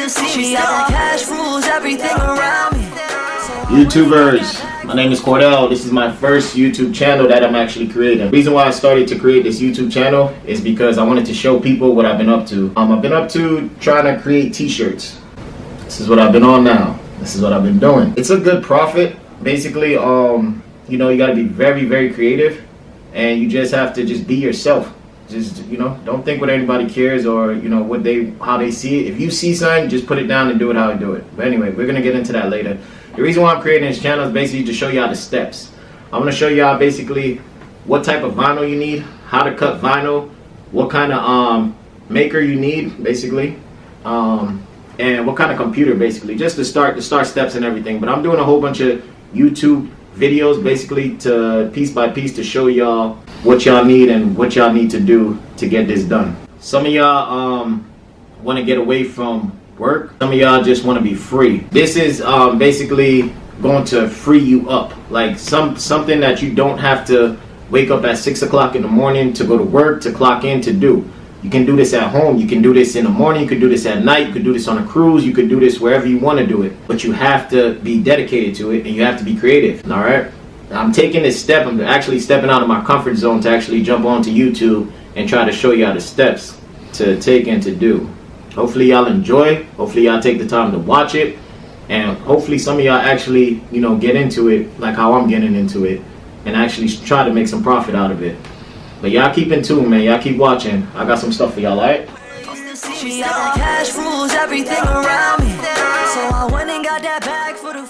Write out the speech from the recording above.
still see me. I got cash rules everything around me. YouTubers, my name is Cordell. This is my first YouTube channel that I'm actually creating. The reason why I started to create this YouTube channel is because I wanted to show people what I've been up to. I've been up to trying to create t-shirts. This is what I've been on now. This is what I've been doing. It's a good profit. Basically, you know, you got to be very, very creative, and you just have to just be yourself. Just, you know, don't think what anybody cares or, you know, how they see it. If you see something, just put it down and do it how I do it. But anyway, we're going to get into that later. The reason why I'm creating this channel is basically to show y'all the steps. I'm going to show y'all basically what type of vinyl you need, how to cut vinyl, what kind of maker you need, basically, and what kind of computer, basically, just the start steps and everything. But I'm doing a whole bunch of YouTube videos, basically, to piece by piece to show y'all what y'all need and what y'all need to do to get this done. Some of y'all want to get away from work. Some of y'all just want to be free. This is basically going to free you up, like something that you don't have to wake up at 6 o'clock in the morning to go to work, to clock in, to do. You can do this at home. You can do this in the morning. You could do this at night. You could do this on a cruise. You could do this wherever you want to do it. But you have to be dedicated to it, and you have to be creative. All right? I'm taking this step. I'm actually stepping out of my comfort zone to actually jump onto YouTube and try to show y'all the steps to take and to do. Hopefully y'all enjoy. Hopefully y'all take the time to watch it. And hopefully some of y'all actually, you know, get into it like how I'm getting into it and actually try to make some profit out of it. But y'all keep in tune, man. Y'all keep watching. I got some stuff for y'all, alright? I got cash rules everything around me. So I went and got that bag for the